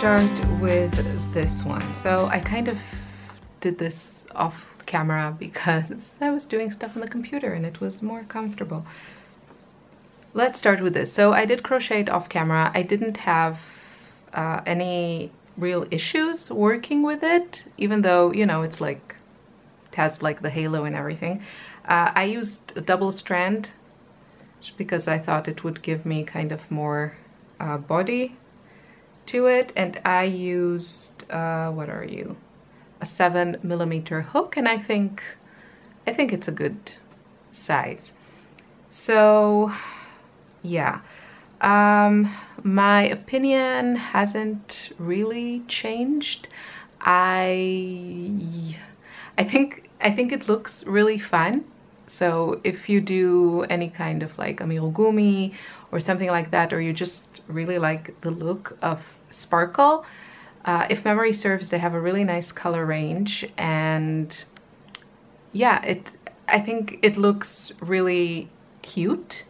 start with this one. So I kind of did this off camera because I was doing stuff on the computer and it was more comfortable. Let's start with this. So I did crochet it off camera. I didn't have any real issues working with it, even though, you know, it's like, it has like the halo and everything. I used a double strand just because I thought it would give me kind of more body to it, and I used what are you, a 7mm hook, and I think it's a good size. So yeah, my opinion hasn't really changed. I think it looks really fun. So if you do any kind of like amigurumi or something like that, or you just really like the look of Sparkle, if memory serves, they have a really nice color range, and yeah, I think it looks really cute.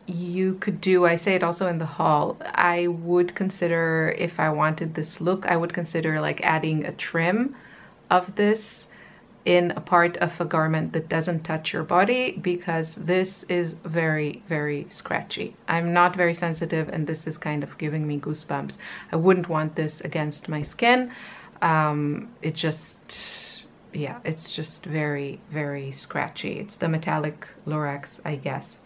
You could do, I say it also in the haul, I would consider, if I wanted this look, I would consider like adding a trim of this in a part of a garment that doesn't touch your body, because this is very, very scratchy. I'm not very sensitive, and this is kind of giving me goosebumps. I wouldn't want this against my skin. It just, yeah, it's just very, very scratchy. It's the metallic Lurex, I guess.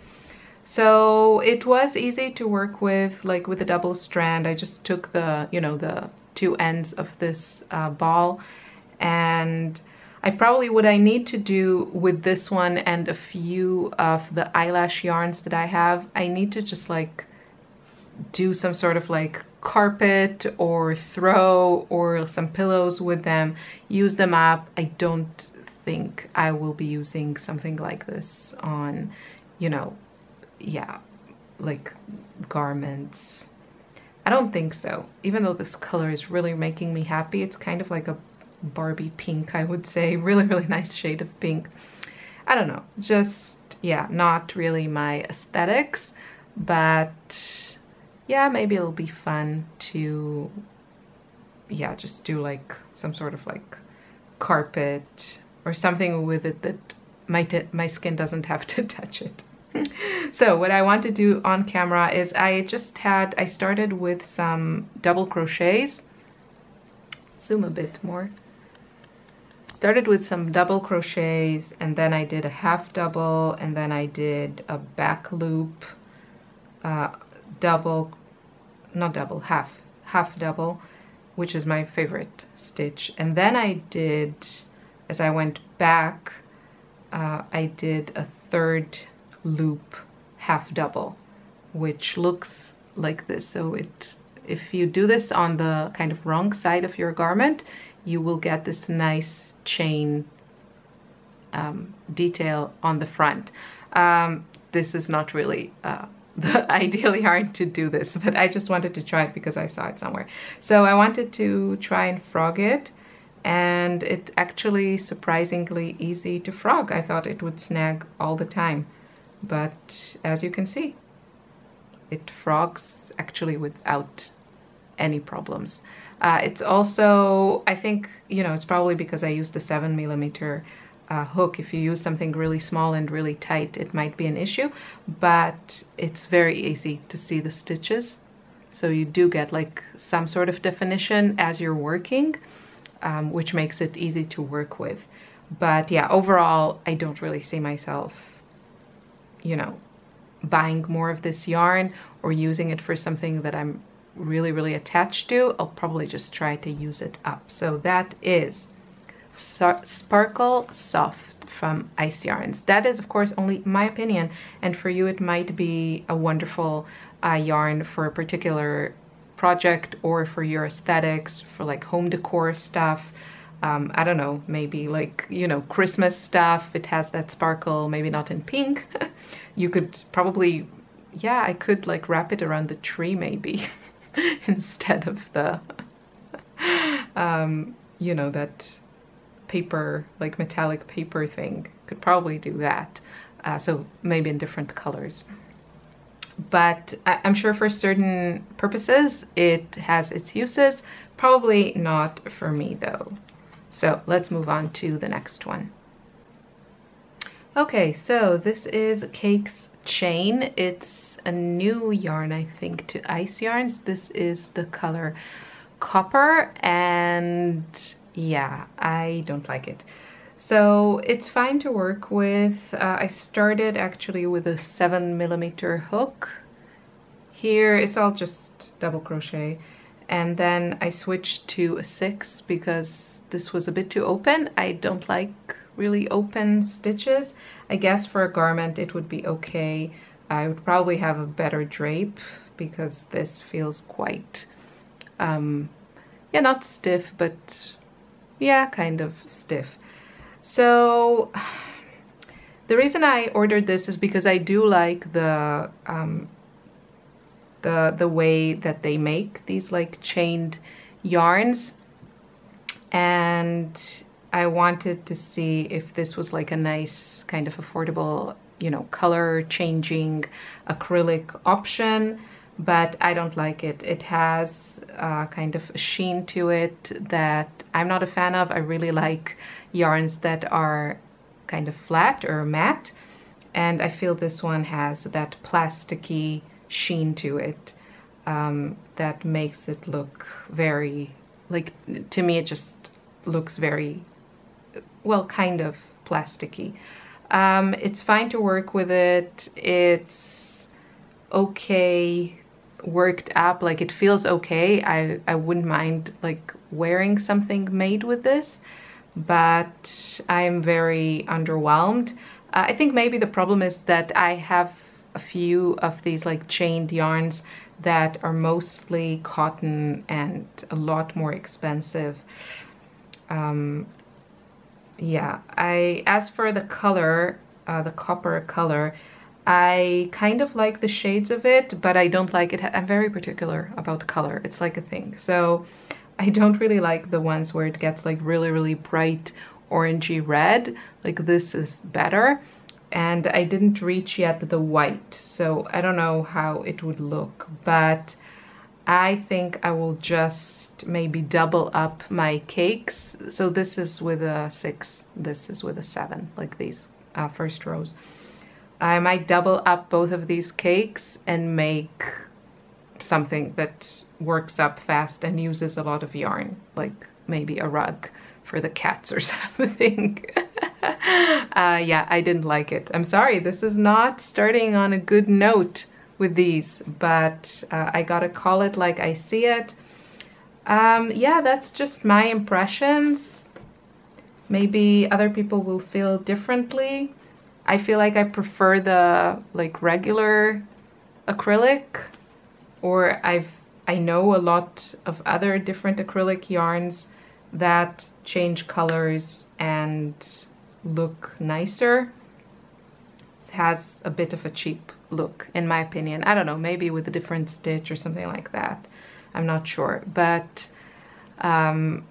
So it was easy to work with, like with a double strand. I just took the, you know, the two ends of this ball, and what I need to do with this one and a few of the eyelash yarns that I have, I need to just like do some sort of like carpet or throw or some pillows with them, use them up. I don't think I will be using something like this on, you know, yeah, like garments. I don't think so. Even though this color is really making me happy, it's kind of like a Barbie pink, I would say. Really, really nice shade of pink. I don't know, just, yeah, not really my aesthetics, but yeah, maybe it'll be fun to, yeah, just do like some sort of like carpet or something with it that my skin doesn't have to touch it. So what I want to do on camera is I started with some double crochets. Zoom a bit more. Started with some double crochets, and then I did a half double, and then I did a back loop, double, not double, half double, which is my favorite stitch. And then I did, as I went back, I did a third loop half double, which looks like this. So if you do this on the kind of wrong side of your garment, you will get this nice chain detail on the front. This is not really the ideal yarn to do this, but I just wanted to try it because I saw it somewhere. So I wanted to try and frog it, and it's actually surprisingly easy to frog. I thought it would snag all the time, but as you can see, it frogs actually without any problems. It's also, I think, you know, it's probably because I used the 7mm hook. If you use something really small and really tight, it might be an issue, but it's very easy to see the stitches. So you do get like some sort of definition as you're working, which makes it easy to work with. But yeah, overall, I don't really see myself, you know, buying more of this yarn or using it for something that I'm really, really attached to. I'll probably just try to use it up. So that is Sparkle Soft from Ice Yarns. That is, of course, only my opinion, and for you it might be a wonderful yarn for a particular project or for your aesthetics, for like home decor stuff. I don't know, maybe like, you know, Christmas stuff. It has that sparkle, maybe not in pink. You could probably, yeah, I could like wrap it around the tree maybe instead of the, you know, that paper, like metallic paper thing. Could probably do that. So maybe in different colors. but I'm sure for certain purposes it has its uses. Probably not for me though. So let's move on to the next one. Okay, so this is Cake's Chain. It's a new yarn, I think, to Ice Yarns. This is the color Copper, and yeah, I don't like it. So it's fine to work with. I started actually with a 7mm hook. Here it's all just double crochet, and then I switched to a 6 because this was a bit too open. I don't like really open stitches. I guess for a garment it would be okay. I would probably have a better drape because this feels quite, yeah, not stiff, but yeah, kind of stiff. So the reason I ordered this is because I do like the way that they make these like chained yarns, and I wanted to see if this was like a nice kind of affordable, you know, color changing acrylic option, but I don't like it. It has kind of a sheen to it that I'm not a fan of. I really like yarns that are kind of flat or matte, and I feel this one has that plasticky sheen to it that makes it look very, like, to me it just looks very, well, kind of plasticky. It's fine to work with it. It's okay worked up, like it feels okay. I wouldn't mind like wearing something made with this, but I'm very underwhelmed. I think maybe the problem is that I have a few of these like chained yarns that are mostly cotton and a lot more expensive. Yeah, as for the color, the copper color, I kind of like the shades of it, but I don't like it. I'm very particular about color. It's like a thing. So I don't really like the ones where it gets like really, really bright orangey red. Like this is better. And I didn't reach yet the white, so I don't know how it would look, but I think I will just maybe double up my cakes. So this is with a 6, this is with a 7, like these first rows. I might double up both of these cakes and make something that works up fast and uses a lot of yarn, like maybe a rug for the cats or something. Yeah, I didn't like it. I'm sorry, this is not starting on a good note with these, but I gotta call it like I see it. Yeah, that's just my impressions. Maybe other people will feel differently. I feel like I prefer the like regular acrylic, or I know a lot of other different acrylic yarns that change colors and look nicer. It has a bit of a cheap look in my opinion. I don't know, maybe with a different stitch or something like that. I'm not sure, but I'm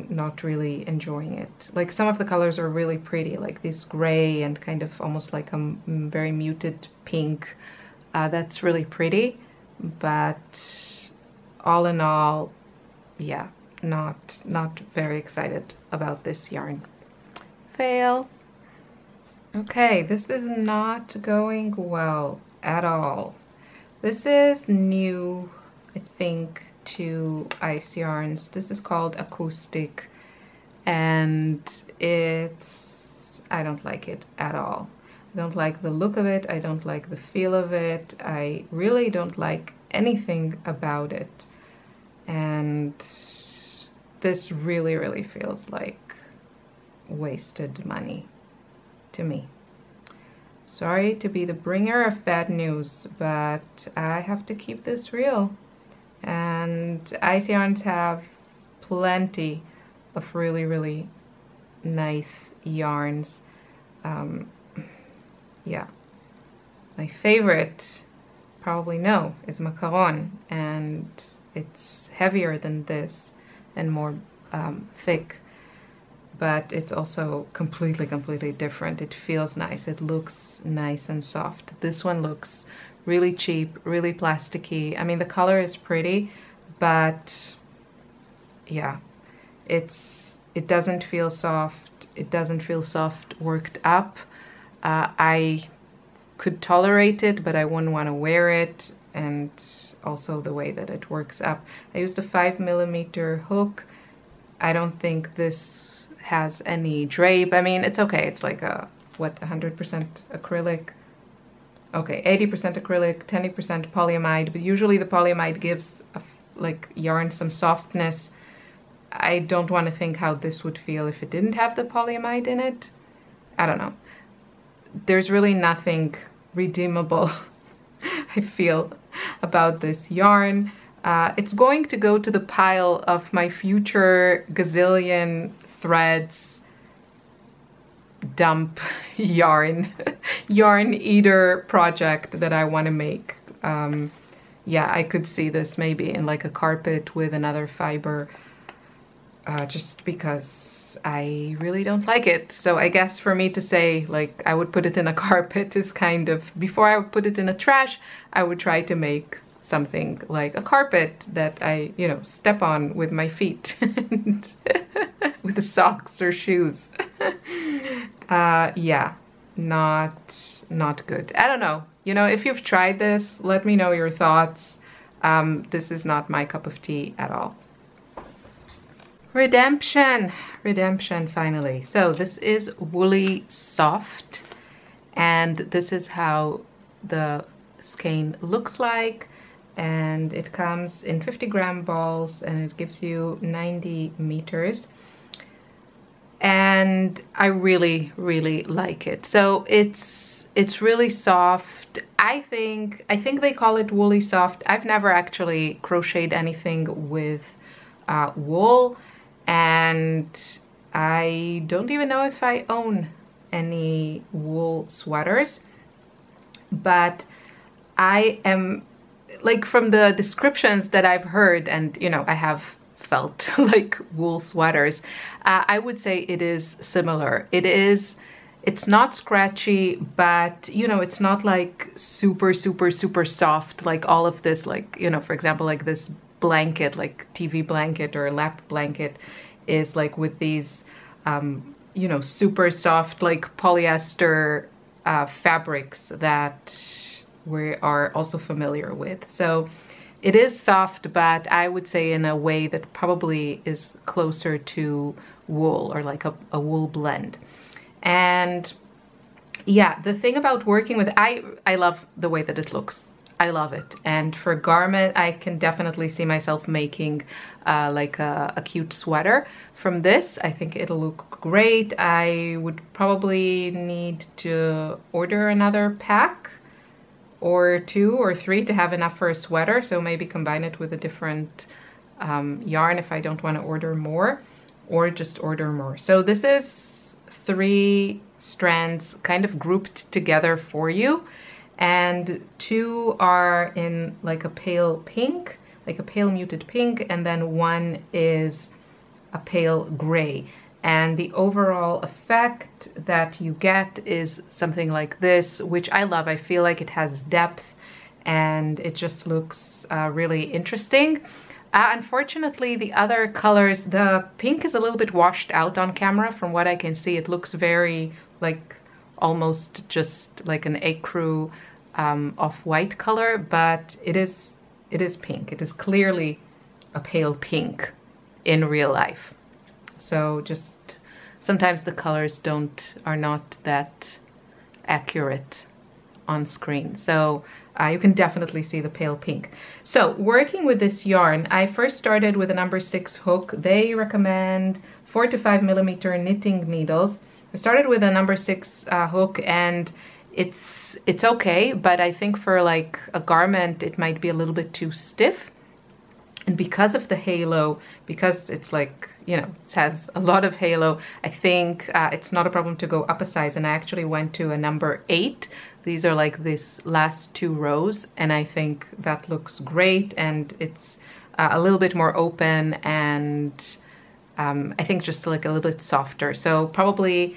not really enjoying it. Like some of the colors are really pretty, like this gray and kind of almost like a very muted pink. That's really pretty, but all in all, yeah, not very excited about this yarn. Fail. Okay, this is not going well at all. This is new, I think, to Ice Yarns. This is called Acoustic, and I don't like it at all. I don't like the look of it. I don't like the feel of it. I really don't like anything about it. And this really, really feels like wasted money to me. Sorry to be the bringer of bad news, but I have to keep this real. And Ice Yarns have plenty of really, really nice yarns. Yeah, my favorite, probably know, is Macaron, and it's heavier than this and more thick, but it's also completely different. It feels nice, it looks nice and soft. This one looks really cheap, really plasticky. I mean, the color is pretty, but yeah, it doesn't feel soft. It doesn't feel soft worked up. I could tolerate it, but I wouldn't want to wear it. And also the way that it works up. I used a 5mm hook. I don't think this has any drape. I mean, it's okay. It's like a, what, 100% acrylic? Okay, 80% acrylic, 20% polyamide, but usually the polyamide gives like yarn some softness. I don't want to think how this would feel if it didn't have the polyamide in it. I don't know. There's really nothing redeemable, I feel, about this yarn. It's going to go to the pile of my future gazillion threads dump yarn eater project that I want to make. Yeah, I could see this maybe in like a carpet with another fiber, just because I really don't like it. So I guess for me to say like I would put it in a carpet is kind of, before I would put it in a trash, I would try to make something like a carpet that I, you know, step on with my feet with the socks or shoes. Yeah, not good. I don't know. You know, if you've tried this, let me know your thoughts. This is not my cup of tea at all. Redemption, finally. So this is Woolly Soft, and this is how the skein looks like. And it comes in 50-gram balls, and it gives you 90 meters. And I really, really like it. So it's really soft. I think they call it Woolly Soft. I've never actually crocheted anything with wool, and I don't even know if I own any wool sweaters. But I am, like, from the descriptions that I've heard, and you know, I have felt like wool sweaters, I would say it is similar. It's not scratchy, but you know, it's not like super soft, like all of this, like, you know, for example, like this blanket, like TV blanket or lap blanket is like with these, you know, super soft, like polyester fabrics that we are also familiar with. So it is soft, but I would say in a way that probably is closer to wool, or like a wool blend. And yeah, the thing about working with, I love the way that it looks. I love it. And for garment, I can definitely see myself making like a cute sweater from this. I think it'll look great. I would probably need to order another pack or 2 or 3 to have enough for a sweater. So maybe combine it with a different yarn if I don't want to order more, or just order more. So this is 3 strands kind of grouped together for you. And 2 are in like a pale pink, like a pale muted pink, and then 1 is a pale gray. And the overall effect that you get is something like this, which I love. I feel like it has depth and it just looks really interesting. Unfortunately, the other colors, the pink is a little bit washed out on camera. From what I can see, it looks very like almost just like an ecru off-white color, but it is pink. It is clearly a pale pink in real life. So just sometimes the colors are not that accurate on screen. So you can definitely see the pale pink. So working with this yarn, I first started with a number 6 hook. They recommend 4 to 5 millimeter knitting needles. I started with a number 6 hook, and it's okay, but I think for like a garment, it might be a little bit too stiff. And because of the halo, because it's like, you know, it has a lot of halo, I think it's not a problem to go up a size. And I actually went to a number 8. These are like this last 2 rows, and I think that looks great. And it's a little bit more open, and I think just like a little bit softer. So probably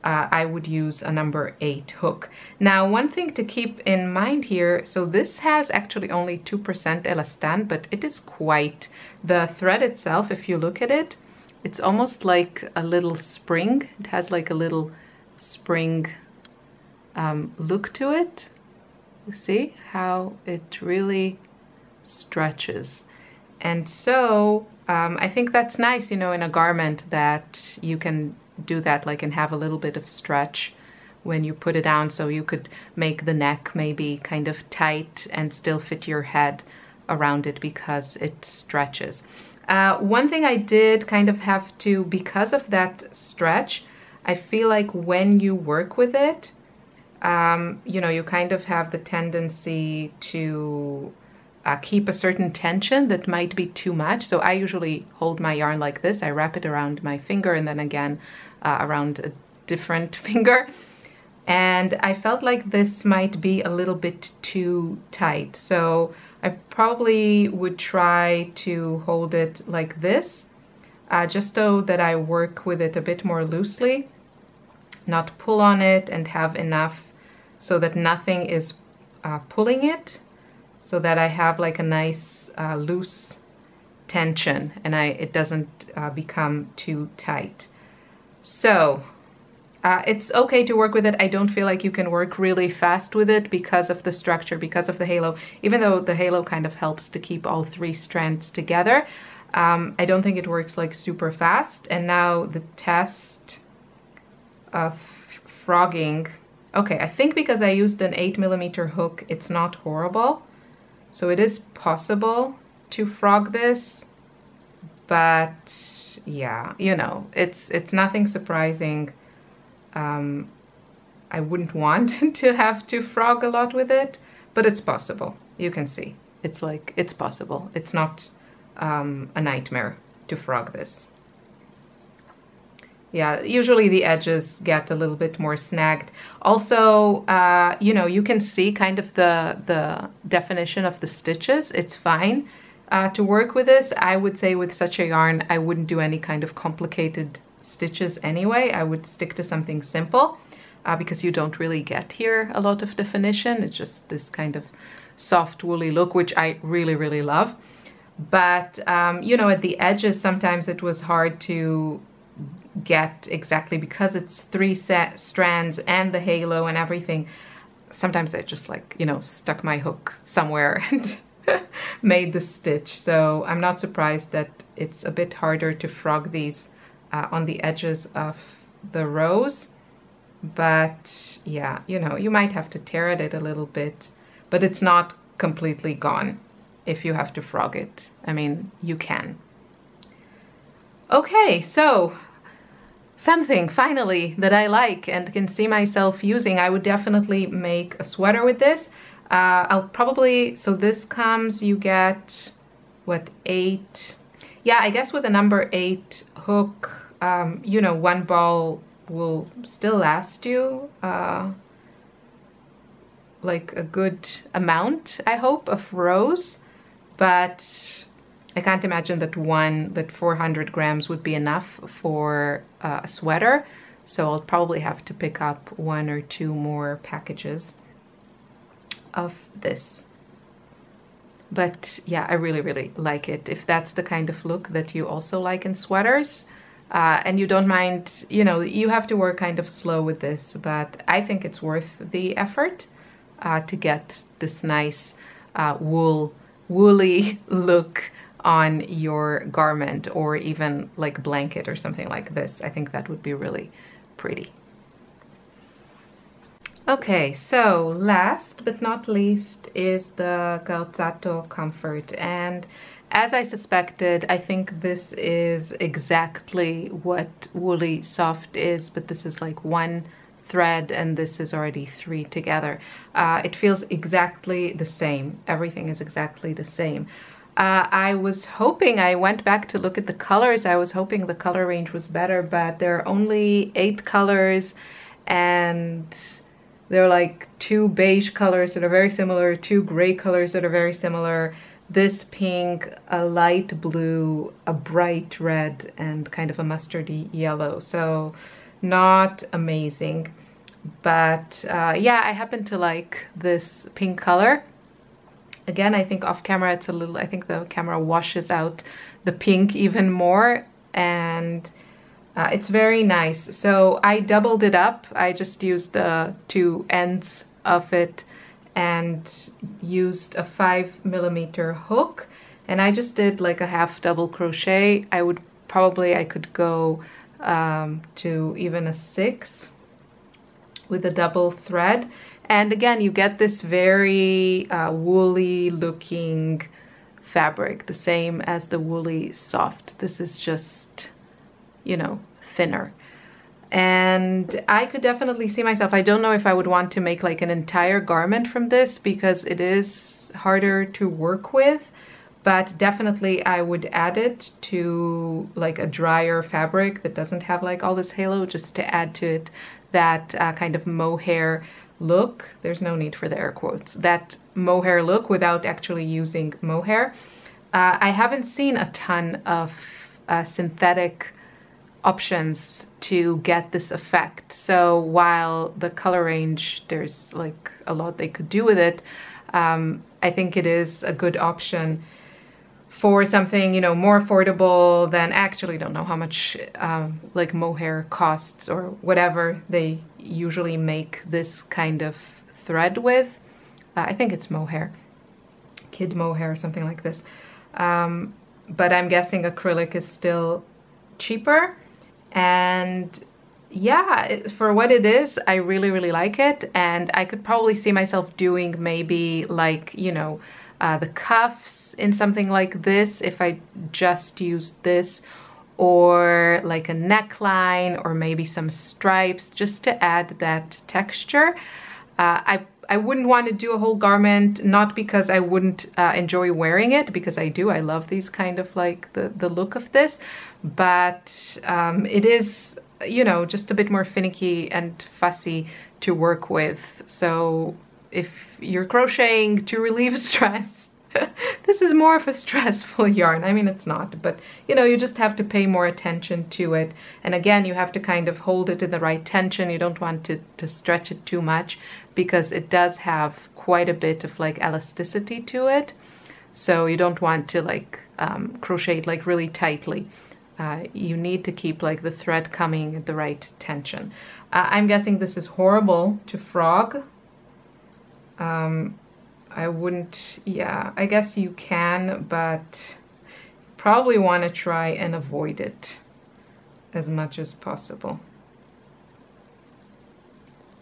I would use a number 8 hook. Now, one thing to keep in mind here, so this has actually only 2% elastan, but it is quite, the thread itself, if you look at it, it's almost like a little spring. It has like a little spring look to it. You see how it really stretches. And so I think that's nice, you know, in a garment that you can do that, like, and have a little bit of stretch when you put it down, so you could make the neck maybe kind of tight and still fit your head around it because it stretches. One thing I did kind of have to, because of that stretch, I feel like when you work with it, you know, you kind of have the tendency to keep a certain tension that might be too much. So I usually hold my yarn like this. I wrap it around my finger and then again around a different finger. And I felt like this might be a little bit too tight. So I probably would try to hold it like this, just so that I work with it a bit more loosely, not pull on it, and have enough so that nothing is pulling it, so that I have like a nice loose tension and it doesn't become too tight. So it's okay to work with it. I don't feel like you can work really fast with it because of the structure, because of the halo, even though the halo kind of helps to keep all 3 strands together. I don't think it works like super fast. And now the test of frogging. Okay, I think because I used an 8mm hook, it's not horrible. So it is possible to frog this, but yeah, you know, it's nothing surprising. I wouldn't want to have to frog a lot with it, but it's possible. You can see, it's like, it's possible. It's not a nightmare to frog this. Yeah, usually the edges get a little bit more snagged. Also, you know, you can see kind of the definition of the stitches. It's fine to work with this. I would say with such a yarn, I wouldn't do any kind of complicated stitches anyway. I would stick to something simple because you don't really get here a lot of definition. It's just this kind of soft woolly look, which I really, really love. But, you know, at the edges, sometimes it was hard to get exactly, because it's 3 strands and the halo and everything. Sometimes I just, like, you know, stuck my hook somewhere and made the stitch. So I'm not surprised that it's a bit harder to frog these on the edges of the rows. But yeah, you know, you might have to tear at it a little bit, but it's not completely gone if you have to frog it. I mean, you can. Okay, so something finally that I like and can see myself using. I would definitely make a sweater with this. I'll probably, so this comes, you get, what, 8? Yeah, I guess with a number 8 hook, you know, 1 ball will still last you like a good amount, I hope, of rows. But I can't imagine that 400 grams would be enough for a sweater. So I'll probably have to pick up 1 or 2 more packages of this. But yeah, I really, really like it. If that's the kind of look that you also like in sweaters, and you don't mind, you know, you have to work kind of slow with this, but I think it's worth the effort to get this nice woolly look on your garment, or even like blanket or something like this. I think that would be really pretty. Okay, so last but not least is the Calzato Comfort, and as I suspected, I think this is exactly what woolly soft is, but this is like 1 thread and this is already 3 together. It feels exactly the same. Everything is exactly the same. I was hoping, I went back to look at the colors, I was hoping the color range was better, but there are only 8 colors, and there are like 2 beige colors that are very similar, 2 gray colors that are very similar, this pink, a light blue, a bright red, and kind of a mustardy yellow. So not amazing. But yeah, I happen to like this pink color. Again, I think off camera it's a little, I think the camera washes out the pink even more, and it's very nice. So I doubled it up. I just used the two ends of it and used a 5mm hook, and I just did like a half double crochet. I could go to even a 6 with a double thread. And again, you get this very woolly looking fabric, the same as the woolly soft. This is just, you know, thinner. And I could definitely see myself, I don't know if I would want to make like an entire garment from this because it is harder to work with, but definitely I would add it to like a drier fabric that doesn't have like all this halo, just to add to it that kind of mohair look. There's no need for the air quotes. That mohair look without actually using mohair. I haven't seen a ton of synthetic options to get this effect. So while the color range, there's like a lot they could do with it, I think it is a good option for something, you know, more affordable than, actually don't know how much like mohair costs or whatever they usually make this kind of thread with. I think it's mohair, kid mohair, something like this. But I'm guessing acrylic is still cheaper. And yeah, for what it is, I really, really like it. And I could probably see myself doing maybe like, you know, the cuffs in something like this if I just used this, or like a neckline, or maybe some stripes just to add that texture. I wouldn't want to do a whole garment, not because I wouldn't enjoy wearing it, because I do. I love these kind of like the look of this, but it is, you know, just a bit more finicky and fussy to work with. So if you're crocheting to relieve stress, this is more of a stressful yarn. I mean, it's not, but you know, you just have to pay more attention to it. And again, you have to kind of hold it in the right tension. You don't want to stretch it too much, because it does have quite a bit of like elasticity to it. So you don't want to like crochet it like really tightly. You need to keep like the thread coming at the right tension. I'm guessing this is horrible to frog. I wouldn't, yeah, I guess you can, but probably want to try and avoid it as much as possible.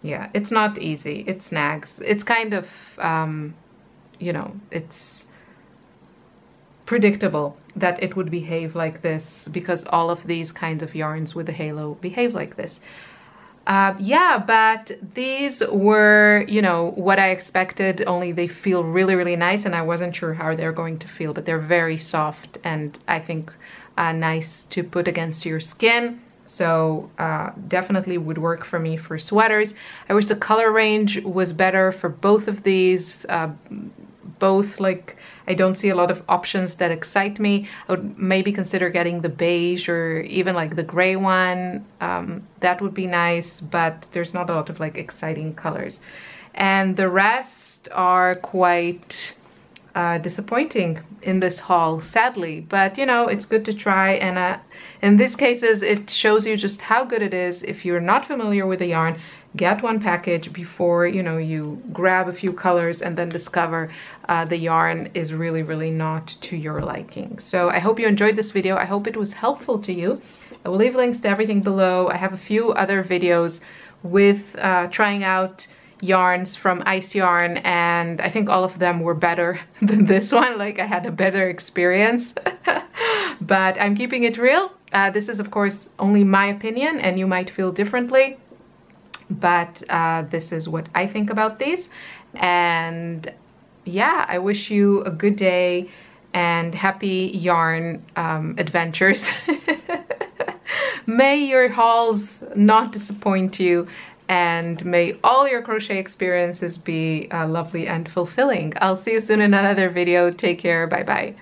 Yeah, it's not easy. It snags. It's kind of, you know, it's predictable that it would behave like this, because all of these kinds of yarns with the halo behave like this. Yeah, but these were, you know, what I expected, only they feel really, really nice, and I wasn't sure how they're going to feel, but they're very soft and I think nice to put against your skin. So definitely would work for me for sweaters. I wish the color range was better for both of these. Both, like, I don't see a lot of options that excite me. I would maybe consider getting the beige or even like the gray one. That would be nice, but there's not a lot of like exciting colors. And the rest are quite disappointing in this haul, sadly. But you know, it's good to try, and in these cases it shows you just how good it is. If you're not familiar with the yarn, get one package before, you know, you grab a few colors and then discover the yarn is really, really not to your liking. So I hope you enjoyed this video. I hope it was helpful to you. I will leave links to everything below. I have a few other videos with trying out yarns from Ice Yarn, and I think all of them were better than this one. Like, I had a better experience. But I'm keeping it real. This is of course only my opinion, and you might feel differently, but this is what I think about these. And yeah, I wish you a good day and happy yarn adventures. May your hauls not disappoint you, and may all your crochet experiences be lovely and fulfilling. I'll see you soon in another video. Take care. Bye bye.